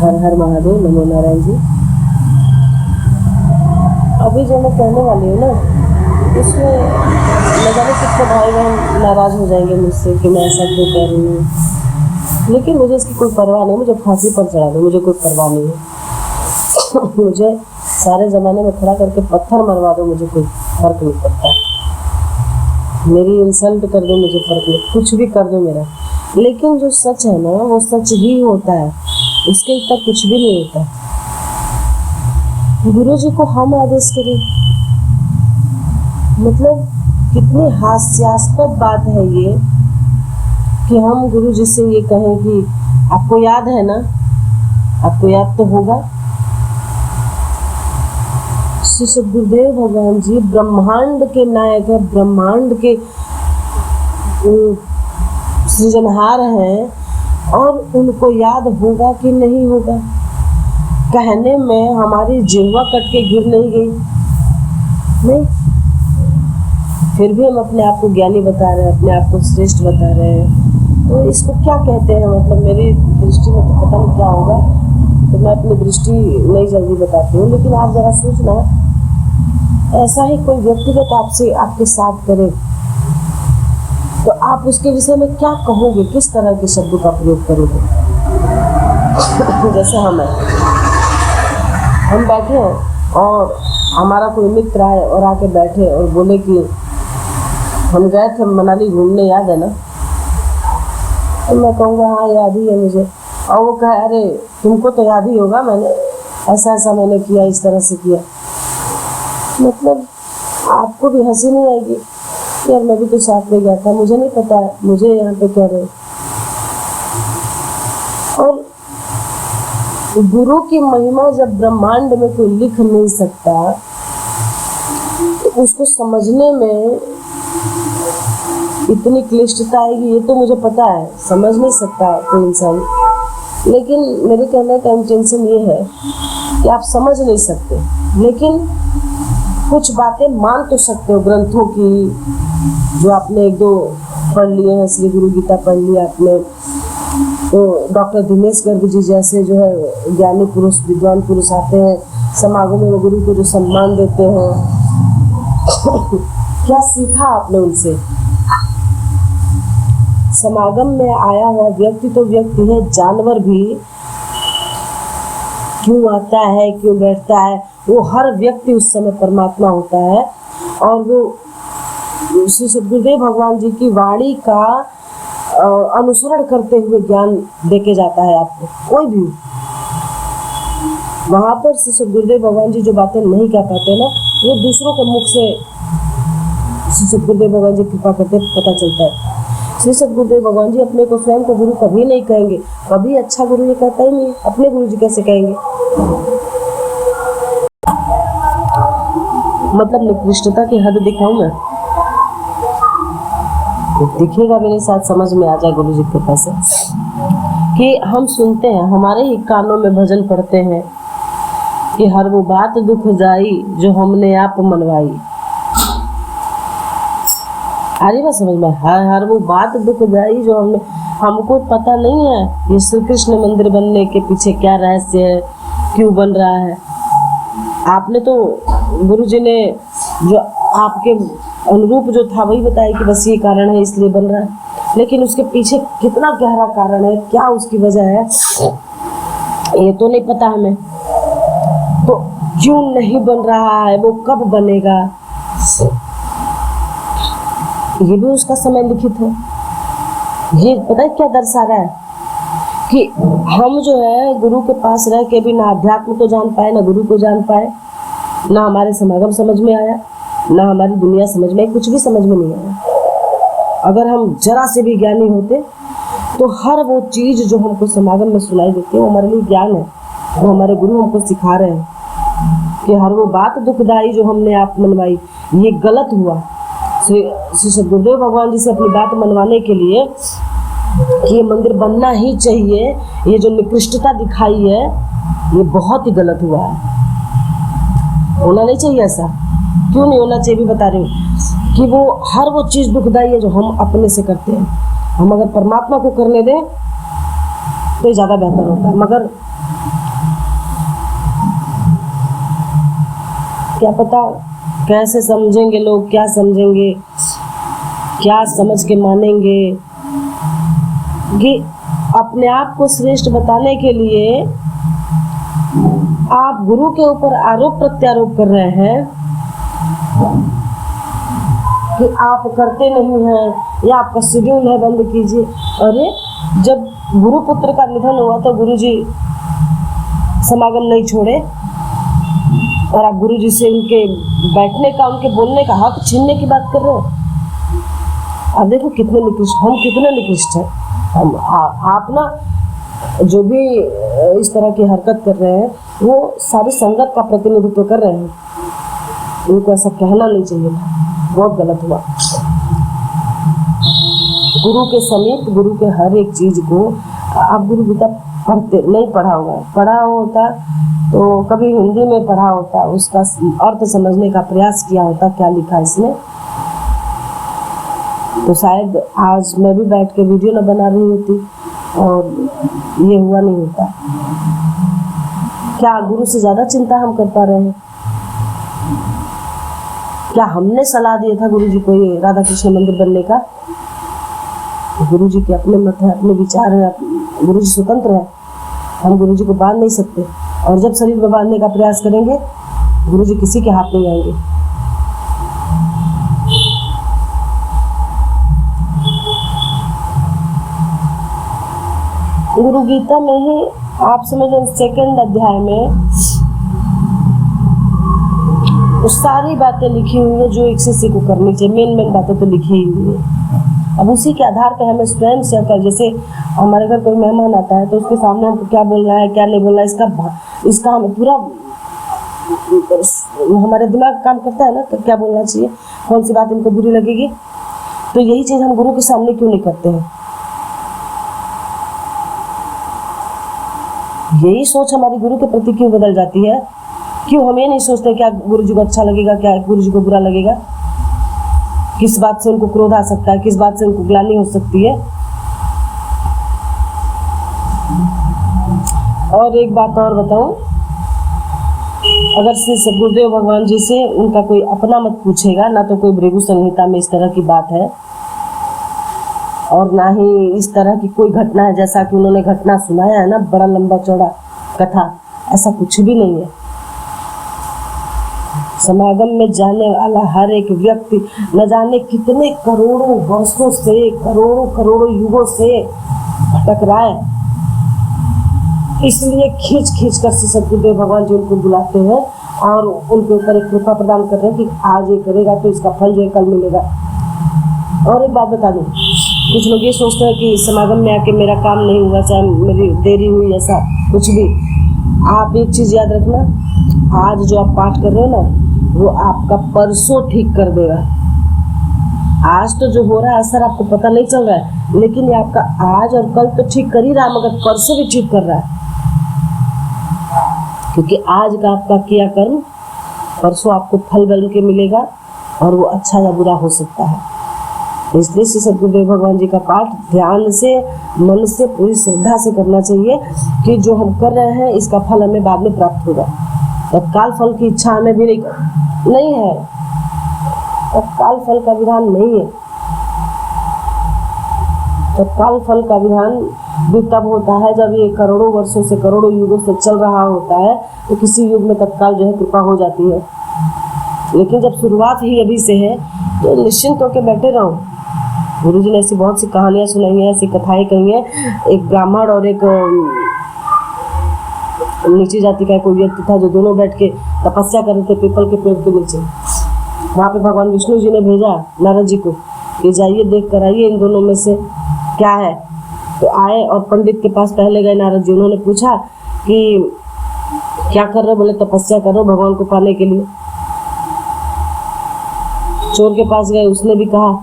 हर हर महादेव, नमो नारायण जी। अभी जो मैं कहने वाली हूँ ना, उसमें न जाने कितने भाई बहन नाराज़ हो जाएंगे मुझसे कि मैं ऐसा क्यों कह रही हूँ, लेकिन मुझे इसकी कोई परवाह नहीं। मुझे फांसी पर चढ़ा दो, मुझे कोई परवाह नहीं है। मुझे सारे ज़माने में खड़ा करके पत्थर मरवा दो, मुझे कोई फ़र्क नहीं पड़ता। मेरी इंसल्ट कर दो, मुझे फ़र्क नहीं, कुछ भी कर दो मेरा, लेकिन जो सच है ना वो सच ही होता है, उसके इतना कुछ भी नहीं होता। गुरु जी को हम आदेश करें, मतलब कितनी हास्यास्पद बात है ये कि हम गुरु जी से ये कहें कि आपको याद है ना, आपको याद तो होगा। श्री सद्गुरुदेव भगवान जी ब्रह्मांड के नायक है, ब्रह्मांड के सृजनहार हैं, और उनको याद होगा कि नहीं होगा। कहने में हमारी जिह्वा कट के गिर नहीं गई, नहीं, फिर भी हम अपने आप को ज्ञानी बता रहे हैं, अपने आप को श्रेष्ठ बता रहे हैं। तो इसको क्या कहते हैं? मतलब मेरी दृष्टि में तो पता नहीं क्या होगा, तो मैं अपनी दृष्टि नहीं जल्दी बताती हूँ। लेकिन आप ज़रा सोचना, ऐसा ही कोई व्यक्तिगत आपसे आपके साथ करे तो आप उसके विषय में क्या कहोगे, किस तरह के शब्दों का प्रयोग करोगे? जैसे हम बैठे हैं और हमारा कोई मित्र आए और आके बैठे और बोले कि हम गए थे मनाली घूमने, याद है ना? तो मैं कहूँगा हाँ याद ही है मुझे, और वो कहे अरे तुमको तो याद ही होगा, मैंने ऐसा ऐसा मैंने किया, इस तरह से किया। मतलब आपको भी हंसी नहीं आएगी? यार मैं भी तो साथ में गया था, मुझे नहीं पता है, मुझे यहाँ पे कह रहे। और गुरु की महिमा जब ब्रह्मांड में कोई लिख नहीं सकता तो उसको समझने में इतनी क्लिष्टता आएगी, ये तो मुझे पता है, समझ नहीं सकता कोई इंसान। लेकिन मेरे कहने का इंटेंशन ये है कि आप समझ नहीं सकते, लेकिन कुछ बातें मान तो सकते हो ग्रंथों की, जो आपने एक दो पढ़ लिए हैं। श्री गुरु गीता पढ़ लिया आपने, तो डॉक्टर दिनेश गर्ग जी जैसे जो है ज्ञानी पुरुष, विद्वान पुरुष आते हैं समागमों में, गुरु को जो सम्मान देते हैं। क्या सीखा आपने उनसे? समागम में आया हुआ व्यक्ति तो व्यक्ति है, जानवर भी क्यों आता है, क्यों बैठता है, वो हर व्यक्ति उस समय परमात्मा होता है। और वो श्री सद्गुरुदेव भगवान जी की वाणी का अनुसरण करते हुए ज्ञान देके जाता है आपको, कोई भी। वहाँ पर श्री सद्गुरुदेव भगवान जी जो बातें नहीं कह पाते ना, वो दूसरों के मुख से श्री सद्गुरुदेव भगवान जी कृपा करते पता चलता है। श्री सद्गुरुदेव भगवान जी अपने को स्वयं को गुरु कभी नहीं कहेंगे, कभी अच्छा गुरु ये कहता ही नहीं, अपने गुरु जी कैसे कहेंगे? मतलब निकृष्टता की हद दिखाऊं मैं? तो दिखेगा मेरे साथ, समझ में आ जाए गुरु जी के पास कि हम सुनते हैं, हमारे ही कानों में भजन पढ़ते हैं कि हर वो बात दुख जाई जो हमने आप मनवाई। अरे बस समझ में, हर वो बात दुख जाई जो हमको पता नहीं है ये श्री कृष्ण मंदिर बनने के पीछे क्या रहस्य है, क्यों बन रहा है। आपने तो गुरु जी ने जो आपके अनुरूप जो था वही बताया कि बस ये कारण है इसलिए बन रहा है, लेकिन उसके पीछे कितना गहरा कारण है, क्या उसकी वजह है, ये तो नहीं पता हमें। तो क्यों नहीं बन रहा है, वो कब बनेगा, ये भी उसका समय लिखित है। ये पता है क्या दर्शा रहा है कि हम जो है गुरु के पास रह के भी ना अध्यात्म को जान पाए, ना गुरु को जान पाए, ना हमारे समागम समझ में आया, ना हमारी दुनिया समझ में, कुछ भी समझ में नहीं आया। अगर हम जरा से भी ज्ञानी होते तो हर वो चीज़ जो हमको समागम में सुनाई देती है वो हमारे लिए ज्ञान है, वो हमारे गुरु हमको सिखा रहे हैं कि हर वो बात दुखदाई जो हमने आप मनवाई, ये गलत हुआ। श्री सद्गुरुदेव भगवान जी से अपनी बात मनवाने के लिए कि ये मंदिर बनना ही चाहिए, ये जो निकृष्टता दिखाई है ये बहुत ही गलत हुआ है, होना नहीं चाहिए ऐसा। क्यों नहीं होना चाहिए भी बता रही हूँ कि वो हर वो चीज़ दुखदाई है जो हम अपने से करते हैं। हम अगर परमात्मा को करने दें तो ज़्यादा बेहतर होता है, मगर क्या पता कैसे समझेंगे लोग, क्या समझेंगे, क्या समझ के मानेंगे। कि अपने आप को श्रेष्ठ बताने के लिए आप गुरु के ऊपर आरोप प्रत्यारोप कर रहे हैं कि आप करते नहीं हैं या आपका शेड्यूल है, बंद कीजिए। अरे जब गुरु पुत्र का निधन हुआ तो गुरुजी समागम नहीं छोड़े, और आप गुरुजी से उनके बैठने का, उनके बोलने का हक छीनने की बात कर रहे हो। अब देखो कितने निकृष्ट, हम कितने निकृष्ट हैं। हम आप ना जो भी इस तरह की हरकत कर रहे हैं वो सारी संगत का प्रतिनिधित्व कर रहे हैं। उनको ऐसा कहना नहीं चाहिए था, बहुत गलत हुआ। गुरु के समीप, गुरु के हर एक चीज को आप गुरु गीता पढ़ते नहीं, पढ़ा होगा, पढ़ा होता तो कभी हिंदी में पढ़ा होता, उसका अर्थ समझने का प्रयास किया होता क्या लिखा इसमें, तो शायद आज मैं भी बैठ के वीडियो न बना रही होती और ये हुआ नहीं होता। क्या गुरु से ज्यादा चिंता हम कर पा रहे हैं? क्या हमने सलाह दिया था गुरु जी को ये राधा कृष्ण मंदिर बनने का? गुरु जी के अपने मत है, अपने विचार है, गुरु जी स्वतंत्र है, हम गुरु जी को बांध नहीं सकते। और जब शरीर में बांधने का प्रयास करेंगे गुरु जी किसी के हाथ नहीं आएंगे। गुरु गीता में ही आप समझो सेकंड अध्याय में उस सारी बातें लिखी हुई है जो एक से को करनी चाहिए। मेन बातें तो लिखी ही हुई है। अब उसी के आधार पर हमें स्वयं से कर, जैसे हमारे घर कोई मेहमान आता है तो उसके सामने हमको क्या बोलना है क्या नहीं बोलना है, इसका हमें पूरा हमारे दिमाग काम करता है ना, तो क्या बोलना चाहिए, कौन सी बात इनको बुरी लगेगी। तो यही चीज हम गुरु के सामने क्यों नहीं करते हैं? यही सोच हमारी गुरु के प्रति क्यों बदल जाती है? क्यों हम ये नहीं सोचते क्या गुरु जी को अच्छा लगेगा, क्या गुरु जी को बुरा लगेगा, किस बात से उनको क्रोध आ सकता है, किस बात से उनको ग्लानि हो सकती है। और एक बात और बताऊं, अगर श्री गुरुदेव भगवान जी से उनका कोई अपना मत पूछेगा, ना तो कोई भृगु संहिता में इस तरह की बात है और ना ही इस तरह की कोई घटना है जैसा कि उन्होंने घटना सुनाया है ना, बड़ा लंबा चौड़ा कथा, ऐसा कुछ भी नहीं है। समागम में जाने वाला हर एक व्यक्ति न जाने कितने करोड़ों वर्षों से, करोड़ों युगों से भटक रहा है, इसलिए खींच कर श्री सद्गुरुदेव भगवान जी उनको बुलाते हैं और उनके ऊपर एक कृपा प्रदान कर रहे हैं कि आज ये करेगा तो इसका फल जो है कल मिलेगा। और एक बात बता दूं, कुछ लोग ये सोचते हैं कि समागम में आके मेरा काम नहीं हुआ, चाहे मेरी देरी हुई, ऐसा कुछ भी। आप एक चीज याद रखना, आज जो आप पाठ कर रहे हो ना वो आपका परसों ठीक कर देगा। आज तो जो हो रहा है असर आपको पता नहीं चल रहा है, लेकिन ये आपका आज और कल तो ठीक कर ही रहा है, मगर परसों भी ठीक कर रहा है, क्योंकि आज का आपका किया कर्म परसों आपको फल बन के मिलेगा और वो अच्छा या बुरा हो सकता है। इसलिए श्री सद्गुरुदेव भगवान जी का पाठ ध्यान से, मन से, पूरी श्रद्धा से करना चाहिए कि जो हम कर रहे हैं इसका फल हमें बाद में प्राप्त होगा। तत्काल फल की इच्छा हमें भी नहीं है, तत्काल फल का विधान नहीं है। तत्काल फल का विधान भी तब होता है जब ये करोड़ों वर्षों से, करोड़ों युगों से चल रहा होता है, तो किसी युग में तत्काल जो है कृपा हो जाती है। लेकिन जब शुरुआत ही अभी से है तो निश्चिंत होकर बैठे रहो। गुरु जी ने ऐसी बहुत सी कहानियां सुनाई हैं, ऐसी कथाएं कही हैं। एक ब्राह्मण और एक नीची जाति का कोई व्यक्ति था जो दोनों बैठ के तपस्या कर रहे थे पीपल के पेड़ के नीचे। वहाँ पे भगवान विष्णु जी ने भेजा नारद जी को कि जाइए देख कर आइए इन दोनों में से क्या है। तो आए और पंडित के पास पहले गए नारद जी। उन्होंने पूछा कि क्या कर रहे हो? बोले तपस्या कर रहे हो भगवान को पाने के लिए। चोर के पास गए, उसने भी कहा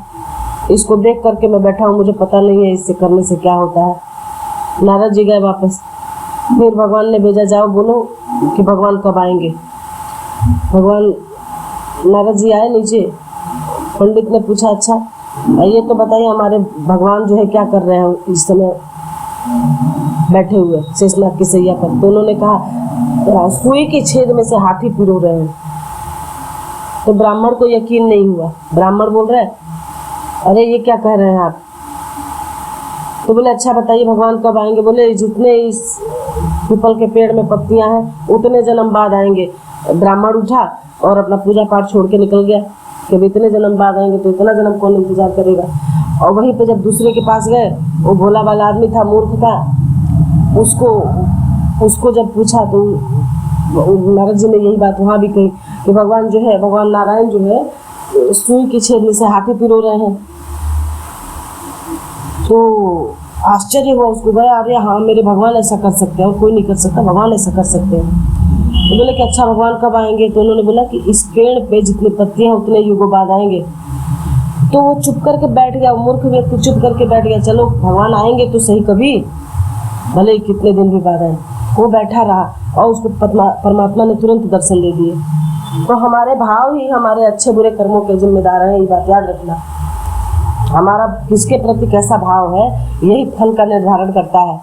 इसको देख करके मैं बैठा हूँ, मुझे पता नहीं है इससे करने से क्या होता है। नारद जी गए वापस, फिर भगवान ने भेजा जाओ बोलो कि भगवान कब आएंगे। भगवान नारद जी आए नीचे। पंडित ने पूछा अच्छा ये तो बताइए हमारे भगवान जो है क्या कर रहे हैं इस समय बैठे हुए शेषनाग की सैया पर। तो उन्होंने कहा सुई के छेद में से हाथी पिरो रहे हैं। तो ब्राह्मण को यकीन नहीं हुआ। ब्राह्मण बोल रहे अरे ये क्या कह रहे हैं आप? तो बोले अच्छा बताइए भगवान कब आएंगे? बोले जितने इस पीपल के पेड़ में पत्तियां हैं उतने जन्म बाद आएंगे। ब्राह्मण उठा और अपना पूजा पाठ छोड़ के निकल गया कि इतने जन्म बाद आएंगे, तो इतना जन्म कौन इंतजार करेगा। और वहीं पे जब दूसरे के पास गए, वो भोला वाला आदमी था, मूर्ख था, उसको जब पूछा तो नारद जी ने यही बात वहाँ भी कही कि भगवान जो है, भगवान नारायण जो है सुई के छेद से हाथी पिरो रहे हैं। तो आश्चर्य हुआ उसको, गया अरे हाँ मेरे भगवान ऐसा कर सकते हैं, और कोई नहीं कर सकता, भगवान ऐसा कर सकते हैं। तो बोले कि अच्छा भगवान कब आएंगे? तो उन्होंने बोला कि इस पेड़ पे जितनी पत्तियां उतने युगों बाद आएंगे। तो वो चुप करके बैठ गया, मूर्ख व्यक्ति चुप करके बैठ गया, चलो भगवान आएंगे तो सही कभी, भले ही कितने दिन भी बाद आए। वो बैठा रहा और उसको परमात्मा ने तुरंत दर्शन दे दिए। तो हमारे भाव ही हमारे अच्छे बुरे कर्मों के जिम्मेदार हैं, ये बात याद रखना। हमारा किसके प्रति कैसा भाव है यही फल का निर्धारण करता है।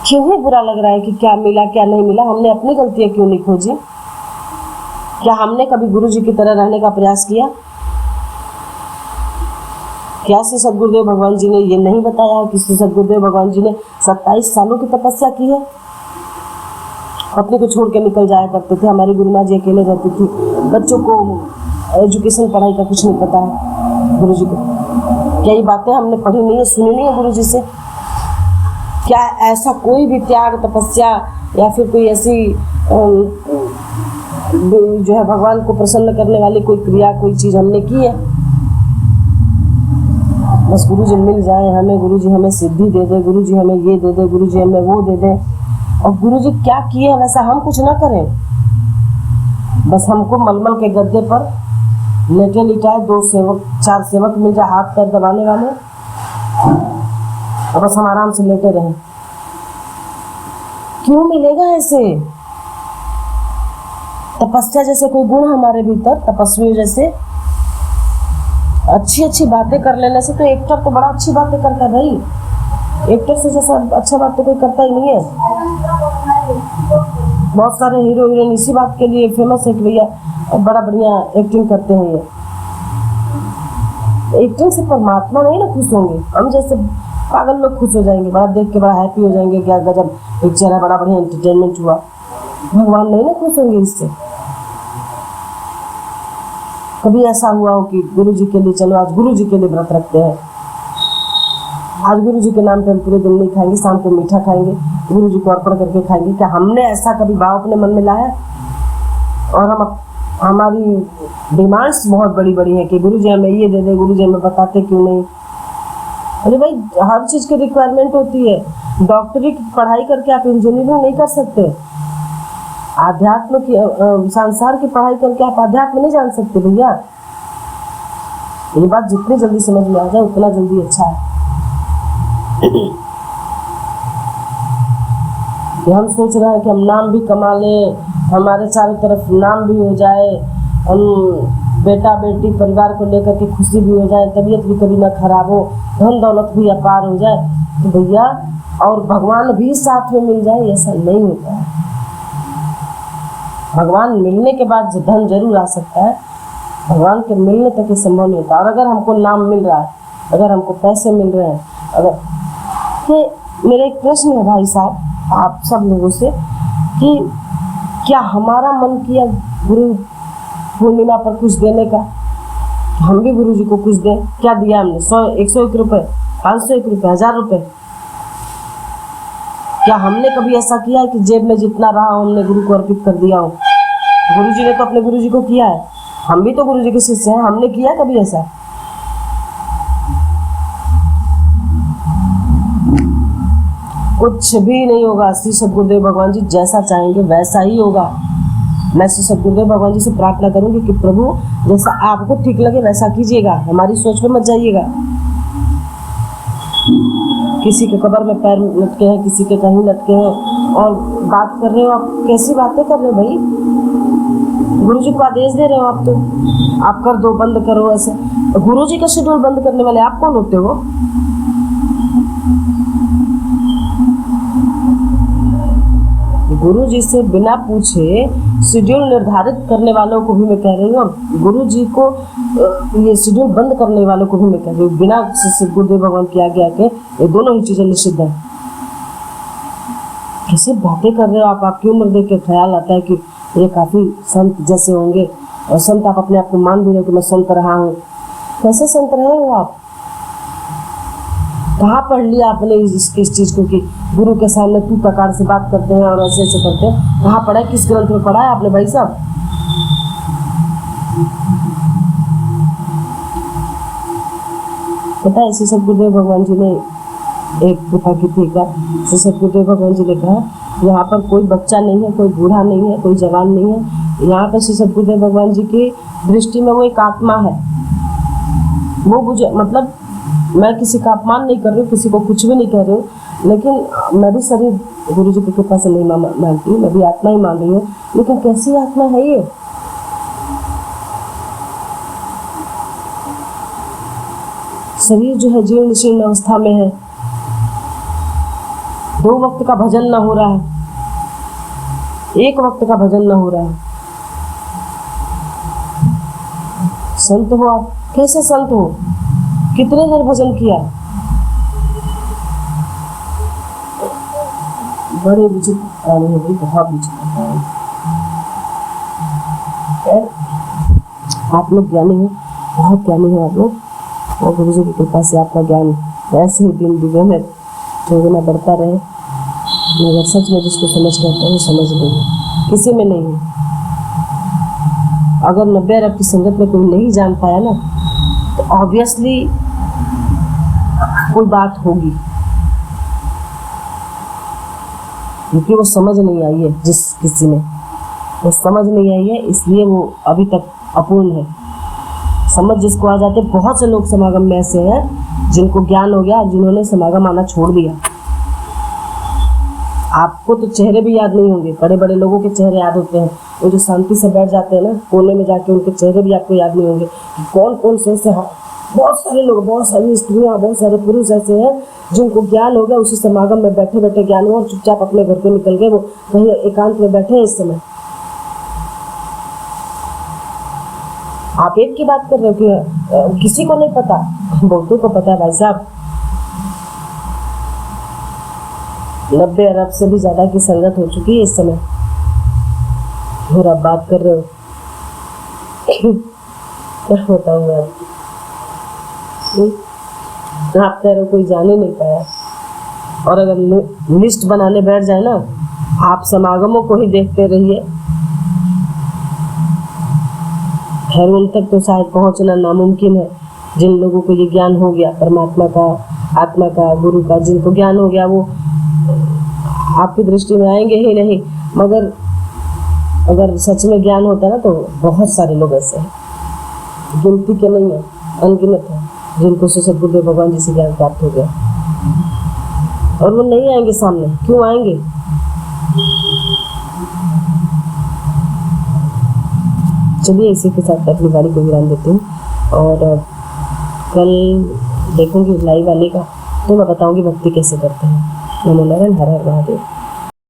क्यों ही बुरा लग रहा है कि क्या मिला क्या नहीं मिला, हमने अपनी गलतियां क्यों नहीं खोजी? क्या हमने कभी गुरु जी की तरह रहने का प्रयास किया? क्या श्री सद्गुरुदेव भगवान जी ने ये नहीं बताया कि श्री सद्गुरुदेव भगवान जी ने 27 सालों की तपस्या की है? पत्नी को छोड़ के निकल जाया करते थे, हमारी गुरुमा जी अकेले रहती थी, बच्चों को एजुकेशन पढ़ाई का कुछ नहीं पता है गुरु जी को। क्या ये बातें हमने पढ़ी नहीं है, सुनी नहीं है गुरु जी से? क्या ऐसा कोई भी त्याग, तपस्या या फिर कोई ऐसी जो है भगवान को प्रसन्न करने वाली कोई क्रिया, कोई चीज़ हमने की है? बस गुरु जी मिल जाए हमें, गुरु जी हमें सिद्धि दे दे, गुरु जी हमें ये दे दे, गुरु जी हमें वो दे दे, और गुरु जी क्या किए वैसा हम कुछ ना करें। बस हमको मलमल के गद्दे पर लेटे लिटाए 2 सेवक 4 सेवक मिल जाए हाथ पैर दबाने वाले, और बस हम आराम से लेटे रहें। क्यों मिलेगा ऐसे? तपस्या जैसे कोई गुण हमारे भीतर, तपस्वी जैसे अच्छी अच्छी बातें कर लेने से, तो एक्टर तो बड़ा अच्छी बातें करता है भाई, एक्टर से जैसा अच्छा बात तो कोई करता ही नहीं है। बहुत सारे हीरो हीरोइन इसी बात के लिए फेमस है कि भैया बड़ा बढ़िया एक्टिंग करते हैं। ये एक्टिंग से परमात्मा नहीं ना खुश होंगे, हम जैसे पागल लोग खुश हो जाएंगे, बड़ा देख के बड़ा हैप्पी हो जाएंगे, क्या गजब पिक्चर है, बड़ा बढ़िया एंटरटेनमेंट हुआ। भगवान नहीं ना खुश होंगे इससे। कभी ऐसा हुआ हो कि गुरु जी के लिए चलो आज गुरु जी के लिए व्रत रखते हैं, आज गुरु जी के नाम पे हम पूरे दिन नहीं खाएंगे, शाम को मीठा खाएंगे, गुरु जी को अर्पण करके खाएंगे? क्या हमने ऐसा कभी भाव अपने मन में लाया? और हमारी डिमांड्स बहुत बड़ी बड़ी है कि गुरु जी हमें ये दे दे, गुरु जी हमें बताते क्यों नहीं? अरे भाई हर चीज़ की रिक्वायरमेंट होती है। डॉक्टरी की पढ़ाई करके आप इंजीनियरिंग नहीं कर सकते, आध्यात्म की संसार की पढ़ाई करके आप आध्यात्म नहीं जान सकते भैया। ये बात जितनी जल्दी समझ में आ जाए उतना जल्दी अच्छा है। कि हम सोच रहे हैं कि हम नाम भी कमा लें, हमारे चारों तरफ नाम भी हो जाए, हम बेटा बेटी परिवार को लेकर के खुशी भी हो जाए, तबीयत भी कभी ना खराब हो, धन दौलत भी अपार हो जाए, तो भैया और भगवान भी साथ में मिल जाए, ऐसा नहीं होता है। भगवान मिलने के बाद धन जरूर आ सकता है, भगवान के मिलने तक ये संभव नहीं होता। और अगर हमको नाम मिल रहा है, अगर हमको पैसे मिल रहे हैं, अगर कि मेरा एक प्रश्न है भाई साहब आप सब लोगों से कि क्या हमारा मन किया गुरु पूर्णिमा पर कुछ देने का, हम भी गुरु जी को कुछ दें? क्या दिया हमने? 100 101 रुपये, 501 रुपये, 1000 रुपये? क्या हमने कभी ऐसा किया है कि जेब में जितना रहा हो हमने गुरु को अर्पित कर दिया हो? गुरु जी ने तो अपने गुरु जी को किया है, हम भी तो गुरु जी के शिष्य हैं, हमने किया कभी ऐसा? कुछ भी नहीं होगा। श्री सद्गुरुदेव भगवान जी जैसा चाहेंगे वैसा ही होगा। मैं श्री सद्गुरुदेव भगवान जी से प्रार्थना करूंगी कि प्रभु जैसा आपको ठीक लगे वैसा कीजिएगा, हमारी सोच पे मत जाइएगा। किसी के कब्र में पैर लटके हैं, किसी के कहीं लटके हैं, और बात कर रहे हो आप, कैसी बातें कर रहे हो भाई? गुरु जी को आदेश दे रहे हो आप, तो आप कर दो, बंद करो ऐसे। गुरु जी का शेड्यूल बंद करने वाले आप कौन होते हो? गुरु जी से बिना पूछे शेड्यूल निर्धारित करने वालों को भी मैं कह रही हूँ, और गुरु जी को ये शेड्यूल बंद करने वालों को भी मैं कह रही हूँ, बिना गुरुदेव भगवान की आज्ञा के ये दोनों ही चीजें निषिद्ध है। कैसे बातें कर रहे हो आप? आपकी उम्र देख के ख्याल आता है कि ये काफी संत जैसे होंगे, और संत आप अपने आप को मान भी रहे हो कि मैं संत रहा हूँ। कैसे संत रहे हो आप? कहाँ पढ़ लिया आपने इस चीज को कि गुरु के सामने तू प्रकार से बात करते हैं और ऐसे ऐसे करते हैं? कहाँ पढ़ा है? किस ग्रंथ में पढ़ा है आपने भाई साहब? पता है, इसी सब गुरुदेव भगवान जी ने एक कृपा की थी क्या? इसी सब गुरुदेव भगवान जी ने कहा यहाँ पर कोई बच्चा नहीं है, कोई बूढ़ा नहीं है, कोई जवान नहीं है। यहाँ पर श्री सद्गुरुदेव भगवान जी की दृष्टि में वो एक आत्मा है। वो मुझे मतलब मैं किसी का अपमान नहीं कर रही हूँ, किसी को कुछ भी नहीं कह रही हूँ, लेकिन मैं भी शरीर गुरु जी की कृपा से नहीं मानती हूँ, मैं भी आत्मा ही मान रही हूँ। लेकिन कैसी आत्मा है ये? शरीर जो है जीर्ण शीर्ण अवस्था में है, 2 वक्त का भजन न हो रहा है, 1 वक्त का भजन न हो रहा है। संत हो आप? कैसे संत हो? कितने देर भजन किया? बड़े विचित्र प्राणी हो, बहुत विचित्र प्राणी। आप लोग ज्ञानी हो, बहुत ज्ञानी हो आप लोग, और गुरु जी की कृपा से आपका ज्ञान ऐसे ही दिन दुगने में दोगुना बढ़ता रहे। मगर सच में जिसको समझ करते हैं वो समझ नहीं है, किसी में नहीं है। अगर 90 अरब की संगत में कोई नहीं जान पाया ना, तो ऑब्वियसली कोई बात होगी, क्योंकि वो समझ नहीं आई है। जिस किसी में वो समझ नहीं आई है, इसलिए वो अभी तक अपूर्ण है। समझ जिसको आ जाते, बहुत से लोग समागम में ऐसे हैं जिनको ज्ञान हो गया, जिन्होंने समागम आना छोड़ दिया। आपको तो चेहरे भी याद नहीं होंगे, बड़े बड़े लोगों के चेहरे याद होते हैं, वो जो शांति से बैठ जाते हैं ना कोने में जाके, उनके चेहरे भी आपको याद नहीं होंगे कि कौन कौन से ऐसे। बहुत सारे लोग, बहुत सारी स्त्रियाँ, बहुत सारे पुरुष ऐसे हैं जिनको ज्ञान हो गया, उसी समागम में बैठे बैठे ज्ञान हुआ और चुपचाप अपने घर को निकल गए, वो कहीं एकांत में बैठे हैं इस समय। आप एक की बात कर रहे हो कि किसी को नहीं पता? बहुतों को पता है भाई साहब। 90 अरब से भी ज्यादा की संगत हो चुकी है इस समय, और आप बात कर रहे हो। क्या बताऊं मैं आप कह रहे हो कोई जान ही नहीं पाया। और अगर लिस्ट बनाने बैठ जाए ना, आप समागमों को ही देखते रहिए, खैर उन तक तो शायद पहुंचना नामुमकिन है। जिन लोगों को ये ज्ञान हो गया परमात्मा का, आत्मा का, गुरु का, जिनको ज्ञान हो गया, वो आपकी दृष्टि में आएंगे ही नहीं। मगर अगर सच में ज्ञान होता ना, तो बहुत सारे लोग ऐसे हैं, गिनती के नहीं है, अनगिनत है, जिनको से सद्गुरुदेव भगवान जी से ज्ञान प्राप्त हो गया। और वो नहीं आएंगे सामने। क्यों आएंगे? चलिए इसी के साथ अपनी गाड़ी को विराम देती हूँ, और कल देखूंगी लाइव वाले का, तो मैं बताऊंगी भक्ति कैसे करते हैं। नमो नारायण, हर हर महादेव।